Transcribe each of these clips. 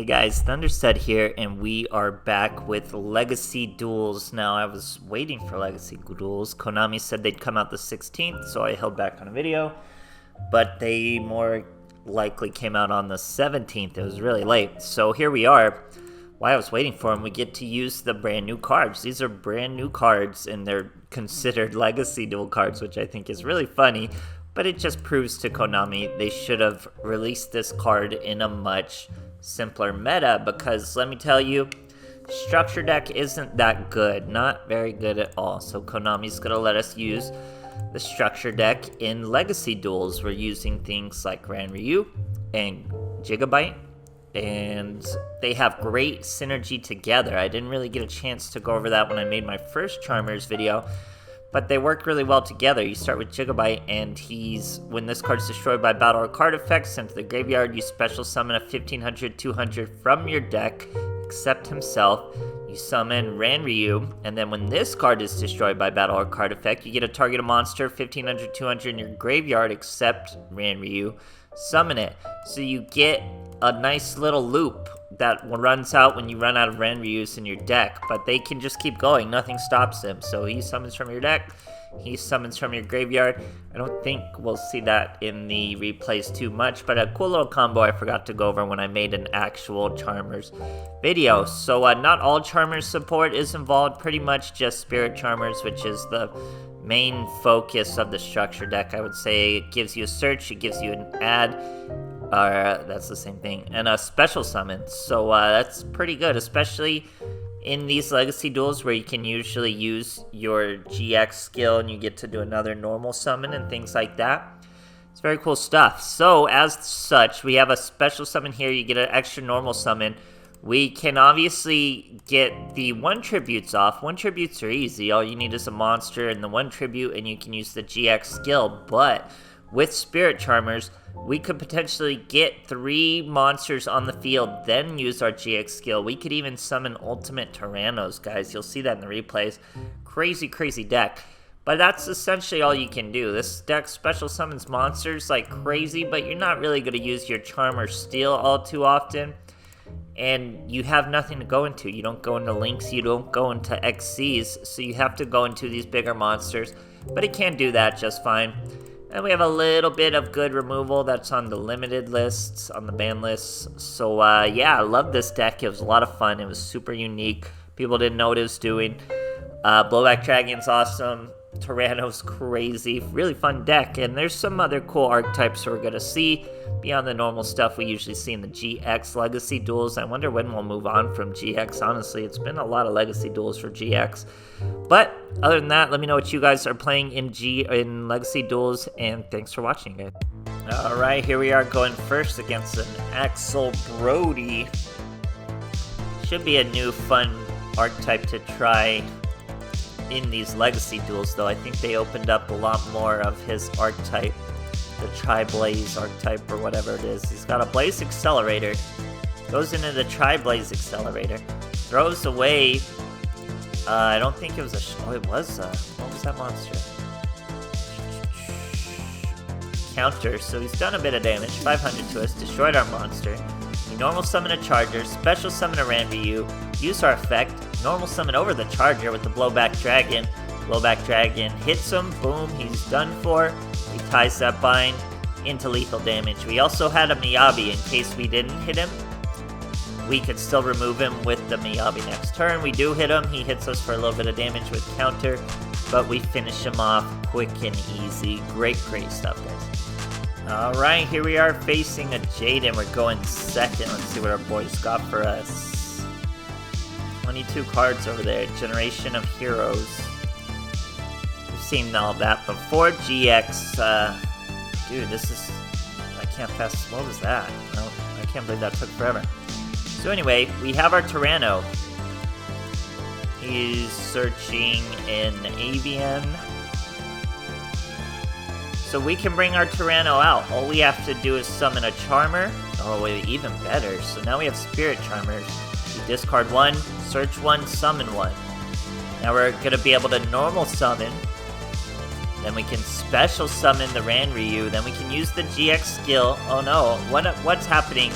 guys, THUNDERSTUD here, and we are back with Legacy Duels. Now, I was waiting for Legacy Duels. Konami said they'd come out the 16th, so I held back on a video. But they more likely came out on the 17th. It was really late. So here we are. While I was waiting for them, we get to use the brand new cards. These are brand new cards, and they're considered Legacy Duel cards, which I think is really funny. But it just proves to Konami they should have released this card in a much simpler meta, because let me tell you, structure deck isn't that good. Not very good at all. So Konami's gonna let us use the structure deck in Legacy Duels. We're using things like Ranryu and Gigabyte, and they have great synergy together. I didn't really get a chance to go over that when I made my first Charmers video, but they work really well together. You start with Gigabyte, and when this card is destroyed by battle or card effects, sent to the graveyard, you special summon a 1500-200 from your deck, except himself. You summon Ranryu, and then when this card is destroyed by battle or card effect, you get a target monster, 1500-200 in your graveyard, except Ranryu. Summon it. So you get a nice little loop that runs out when you run out of Ranryus in your deck, but they can just keep going. Nothing stops them. So he summons from your deck, he summons from your graveyard. I don't think we'll see that in the replays too much, but a cool little combo I forgot to go over when I made an actual Charmers video. So not all Charmers support is involved, pretty much just Spirit Charmers, which is the main focus of the structure deck. I would say it gives you a search, it gives you an add, that's the same thing, and a special summon. So that's pretty good, especially in these Legacy Duels where you can usually use your GX skill and you get to do another normal summon and things like that. It's very cool stuff. So as such, we have a special summon here. You get an extra normal summon. We can obviously get the 1 tributes off. 1 tributes are easy. All you need is a monster and the 1 tribute, and you can use the GX skill. But with Spirit Charmers, we could potentially get 3 monsters on the field, then use our GX skill. We could even summon Ultimate Tyrannos, guys. You'll see that in the replays. Crazy, crazy deck. But that's essentially all you can do. This deck special summons monsters like crazy, but you're not really going to use your Charmer Steel all too often. And you have nothing to go into. You don't go into Lynx, you don't go into XCs, so you have to go into these bigger monsters. But it can do that just fine. And we have a little bit of good removal that's on the limited lists, on the ban lists. So yeah, I love this deck. It was a lot of fun. It was super unique. People didn't know what it was doing. Blowback Dragon's awesome. Tyranno's crazy. Really fun deck. And there's some other cool archetypes we're going to see beyond the normal stuff we usually see in the GX Legacy Duels. I wonder when we'll move on from GX. Honestly, it's been a lot of Legacy Duels for GX. But other than that, let me know what you guys are playing in Legacy Duels, and thanks for watching, guys. Alright, here we are going first against an Axel Brody. Should be a new fun archetype to try in these Legacy Duels, though. I think they opened up a lot more of his archetype, the Tri-Blaze archetype or whatever it is. He's got a Blaze Accelerator, goes into the Tri-Blaze Accelerator, throws away, I don't think it was it was, what was that monster? Counter, so he's done a bit of damage, 500 to us, destroyed our monster. We normal summon a Charger, special summon a Ranryu, use our effect, normal summon over the Charger with the Blowback Dragon. Blowback Dragon hits him, boom, he's done for. He ties that bind into lethal damage. We also had a Miyabi in case we didn't hit him. We could still remove him with the Miyabi next turn. We do hit him, he hits us for a little bit of damage with counter, but we finish him off quick and easy. Great, great stuff, guys. Alright, here we are facing a Jaden. We're going second. Let's see what our boys got for us. 22 cards over there. Generation of Heroes. We've seen all that before. GX, dude, this is, I can't fast, what was that? No, I can't believe that took forever. So anyway, we have our Tyranno. He's searching in Avian. So we can bring our Tyranno out. All we have to do is summon a Charmer. Oh, wait, even better. So now we have Spirit Charmers. We discard 1, search 1, summon 1. Now we're going to be able to normal summon. Then we can special summon the Ranryu. Then we can use the GX skill. Oh no, what's happening?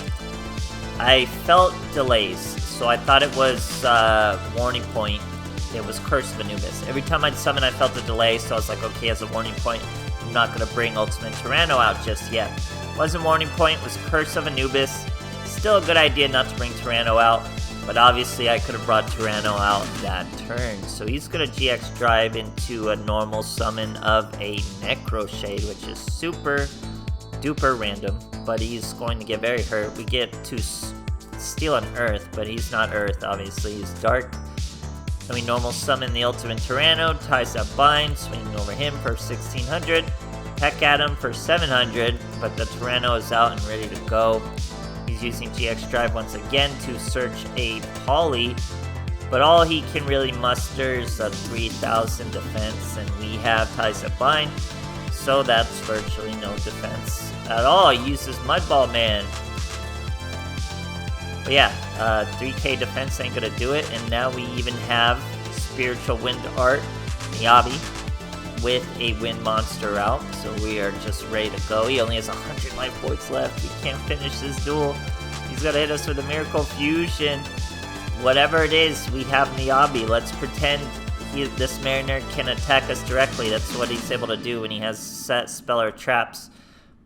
I felt delays, so I thought it was warning point. It was Curse of Anubis. Every time I'd summon, I felt a delay, so I was like, okay, as a warning point, I'm not going to bring Ultimate Tyranno out just yet. Wasn't warning point, it was Curse of Anubis. Still a good idea not to bring Tyranno out, but obviously I could have brought Tyranno out that turn. So he's going to GX drive into a normal summon of a Necro Shade, which is super duper random, but he's going to get very hurt. We get to steal an Earth, but he's not Earth, obviously, he's Dark. Then we normal summon the Ultimate Tyranno, ties that bind, swinging over him for 1600, peck at him for 700, but the Tyranno is out and ready to go. He's using GX Drive once again to search a Poly, but all he can really muster is a 3000 defense, and we have ties that bind, so that's virtually no defense at all. He uses Mudball Man. But yeah, 3k defense ain't gonna do it, and now we even have Spiritual Wind Art Miyabi with a Wind Monster out, so we are just ready to go. He only has 100 life points left. We can't finish this duel. He's gonna hit us with a Miracle Fusion. Whatever it is, we have Miyabi. Let's pretend this Mariner can attack us directly. That's what he's able to do when he has set Speller Traps.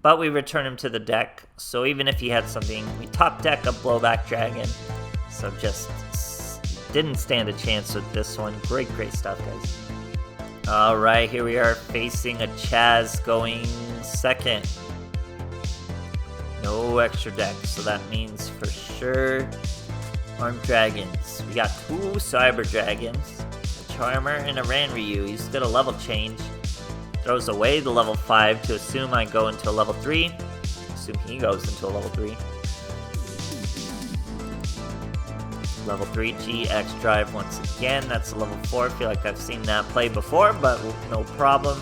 But we return him to the deck, so even if he had something, we top deck a Blowback Dragon. So just didn't stand a chance with this one. Great stuff, guys. Alright, here we are facing a Chaz going second. No extra deck, so that means for sure Armed Dragons. We got 2 Cyber Dragons, a Charmer, and a Ranryu. He's got a level change. Throws away the level 5 to assume I go into a level 3. Assume he goes into a level 3. Level 3 GX Drive once again. That's a level 4. I feel like I've seen that play before, but no problem.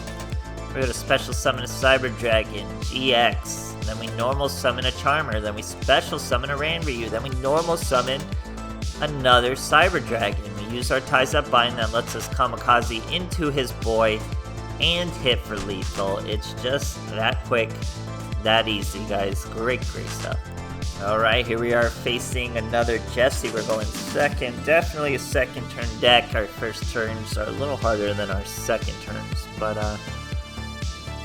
We're going to special summon a Cyber Dragon, GX. Then we normal summon a Charmer. Then we special summon a Ranryu. Then we normal summon another Cyber Dragon. We use our Ties That Bind that lets us Kamikaze into his boy and hit for lethal. It's just that quick, that easy, guys. Great stuff. Alright, here we are facing another Jesse. We're going second. Definitely a second turn deck. Our first turns are a little harder than our second turns, but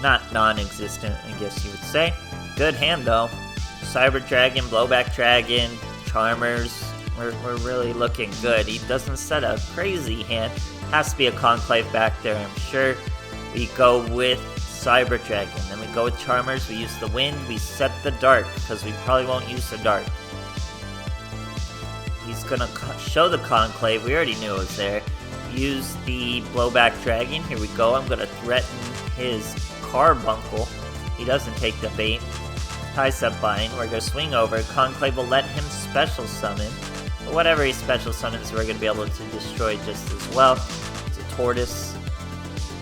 not non-existent, I guess you would say. Good hand though. Cyber Dragon, Blowback Dragon, Charmers. We're really looking good. He doesn't set a crazy hand. Has to be a Conclave back there, I'm sure. We go with Cyber Dragon, then we go with Charmers, we use the Wind, we set the Dark, because we probably won't use the Dark. He's gonna show the Conclave, we already knew it was there. Use the Blowback Dragon, here we go, I'm gonna threaten his Carbuncle. He doesn't take the bait. Ties That Bind, we're gonna swing over, Conclave will let him special summon. But whatever he special summons, we're gonna be able to destroy just as well. It's a Tortoise.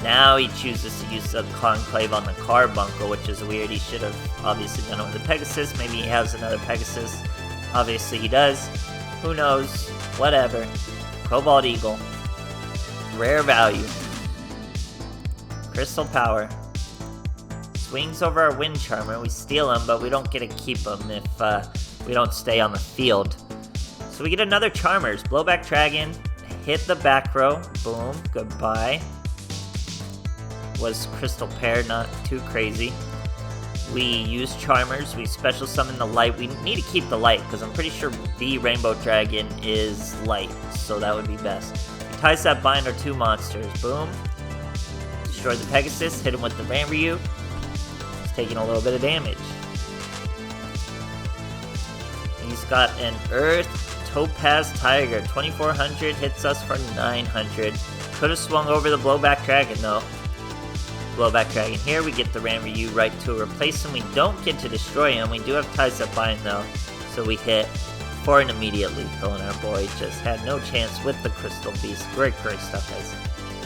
Now he chooses to use the Conclave on the Carbuncle, which is weird. He should have obviously done it with the Pegasus. Maybe he has another Pegasus. Obviously he does. Who knows? Whatever. Cobalt Eagle. Rare value. Crystal Power. Swings over our Wind Charmer. We steal him, but we don't get to keep him if we don't stay on the field. So we get another Charmers. Blowback Dragon. Hit the back row. Boom. Goodbye. Was Crystal Pair, not too crazy. We use Charmers, we special summon the Light. We need to keep the Light, because I'm pretty sure the Rainbow Dragon is Light, so that would be best. We Ties That Bind our 2 monsters, boom. Destroy the Pegasus, hit him with the Ranryu. He's taking a little bit of damage. He's got an Earth Topaz Tiger, 2400, hits us for 900. Could have swung over the Blowback Dragon though. Blowback Dragon here, we get the Ranryu right to replace him. We don't get to destroy him. We do have Ties That Bind though, so we hit for an immediate lethal, and our boy just had no chance with the Crystal Beast. Great stuff, guys.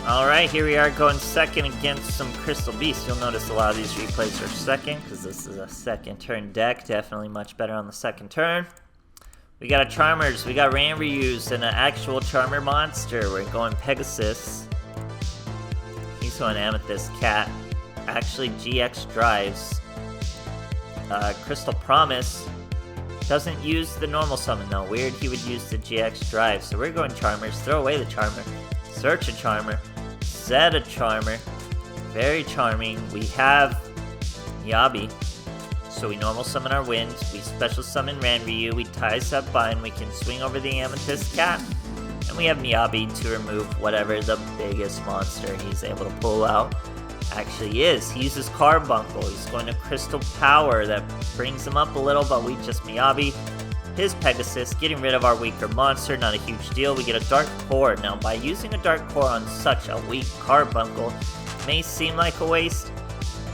Alright, here we are going second against some Crystal Beasts. You'll notice a lot of these replays are second, because this is a second turn deck. Definitely much better on the second turn. We got a Charmers, we got Ranryus, and an actual Charmer monster. We're going Pegasus. He's going Amethyst Cat. Actually, GX drives. Crystal Promise. Doesn't use the normal summon though. Weird he would use the GX drive. So we're going Charmers. Throw away the Charmer. Search a Charmer. Set a Charmer. Very charming. We have Yabi. So we normal summon our Wind. We special summon Ranryu. We ties up Bind. We can swing over the Amethyst Cat. And we have Miyabi to remove whatever the biggest monster he's able to pull out actually is. He uses Carbuncle. He's going to Crystal Power. That brings him up a little, but we just Miyabi his Pegasus, getting rid of our weaker monster. Not a huge deal. We get a Dark Core. Now, by using a Dark Core on such a weak Carbuncle, may seem like a waste,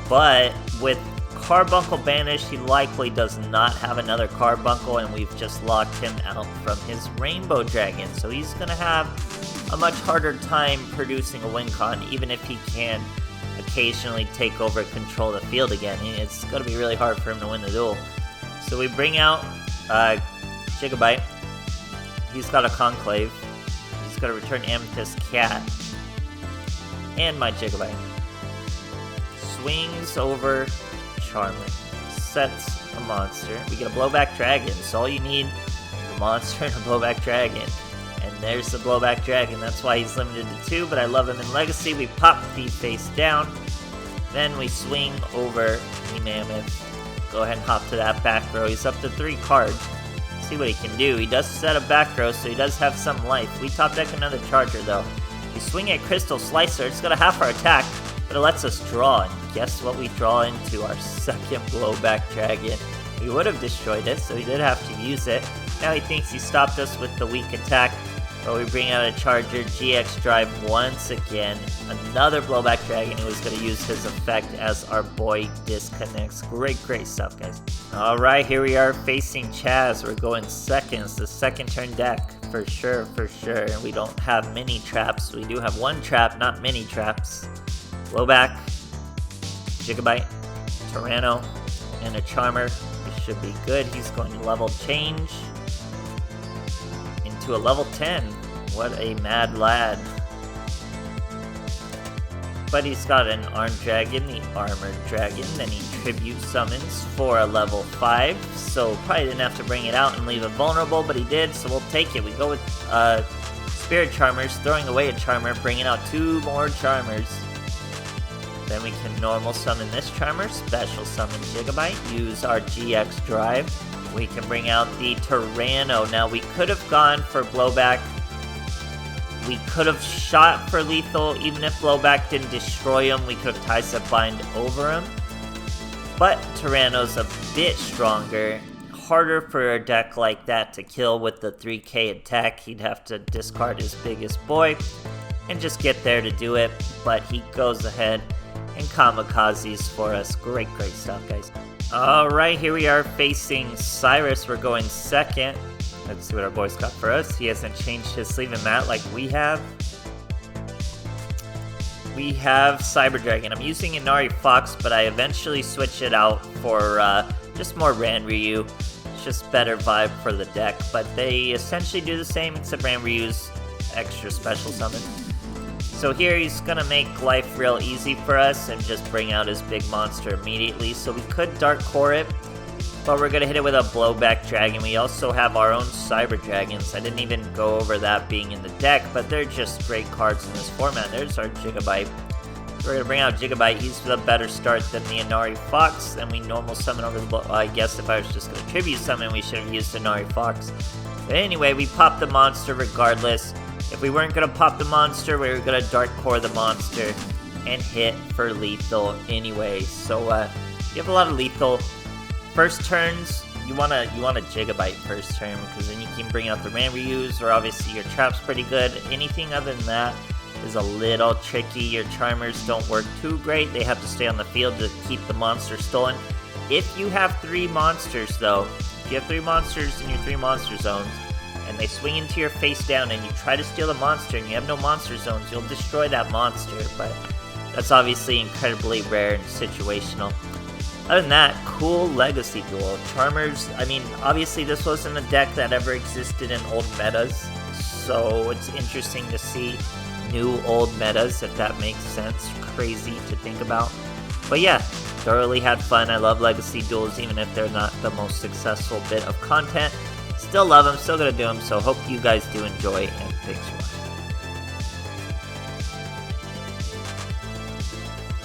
but with Carbuncle banished, he likely does not have another Carbuncle, and we've just locked him out from his Rainbow Dragon. So he's going to have a much harder time producing a win con, even if he can occasionally take over control of the field again. It's going to be really hard for him to win the duel. So we bring out Gigabyte. He's got a Conclave. He's going to return Amethyst Cat and my Gigabyte. Swings over Charmer. Sets a monster. We get a Blowback Dragon. So all you need is a monster and a Blowback Dragon. And there's the Blowback Dragon. That's why he's limited to 2, but I love him in Legacy. We pop the face down. Then we swing over the Mammoth. Go ahead and hop to that back row. He's up to 3 cards. See what he can do. He does set a back row, so he does have some life. We top deck another Charger, though. We swing at Crystal Slicer. It's got a half our attack, but it lets us draw. And guess what we draw into? Our second Blowback Dragon. We would have destroyed it, so he did have to use it. Now he thinks he stopped us with the weak attack, but we bring out a Charger, GX Drive once again. Another Blowback Dragon who is going to use his effect as our boy disconnects. Great stuff, guys. Alright, here we are facing Chaz. We're going second. It's the second turn deck, for sure. And we don't have mini traps. We do have 1 trap, not many traps. Blowback, Gigabyte, Tyranno, and a Charmer. This should be good. He's going to level change into a level 10. What a mad lad. But he's got an Armed Dragon, the Armored Dragon, then he Tribute Summons for a level 5, so probably didn't have to bring it out and leave it vulnerable, but he did, so we'll take it. We go with Spirit Charmers, throwing away a Charmer, bringing out 2 more Charmers. Then we can normal summon this Charmer, special summon Gigabyte, use our GX Drive. We can bring out the Tyranno. Now we could have gone for Blowback. We could have shot for lethal, even if Blowback didn't destroy him. We could have Ties Up Bind over him. But Tyranno's a bit stronger. Harder for a deck like that to kill with the 3k attack. He'd have to discard his biggest boy and just get there to do it. But he goes ahead and kamikazes for us. Great stuff, guys. Alright, here we are facing Cyrus. We're going second. Let's see what our boy's got for us. He hasn't changed his sleeve and mat like we have. We have Cyber Dragon. I'm using Inari Fox, but I eventually switch it out for just more Ranryu. It's just better vibe for the deck, but they essentially do the same except Ranryu's extra special summon. So here he's gonna make life real easy for us and just bring out his big monster immediately. So we could Dark Core it, but we're gonna hit it with a Blowback Dragon. We also have our own Cyber Dragons. I didn't even go over that being in the deck, but they're just great cards in this format. There's our Gigabyte. We're gonna bring out Gigabyte. He's the better start than the Inari Fox, and we normal summon over the I guess if I was just gonna tribute summon, we should have used Inari Fox. But anyway, we pop the monster regardless. If we weren't gonna pop the monster, we were gonna Dark Core the monster and hit for lethal anyway. So you have a lot of lethal. First turns, you want a Gigabyte first turn, because then you can bring out the Ranryus, or obviously your trap's pretty good. Anything other than that is a little tricky. Your Charmers don't work too great. They have to stay on the field to keep the monster stolen. If you have 3 monsters though, if you have 3 monsters in your 3 monster zones, and they swing into your face down and you try to steal the monster and you have no monster zones, you'll destroy that monster, but that's obviously incredibly rare and situational. Other than that, cool Legacy Duel. Charmers, I mean, obviously this wasn't a deck that ever existed in old metas, so it's interesting to see new old metas, if that makes sense. Crazy to think about. But yeah, thoroughly had fun. I love Legacy Duels, even if they're not the most successful bit of content. Still love them, still gonna do them, so hope you guys do enjoy, and thanks for watching.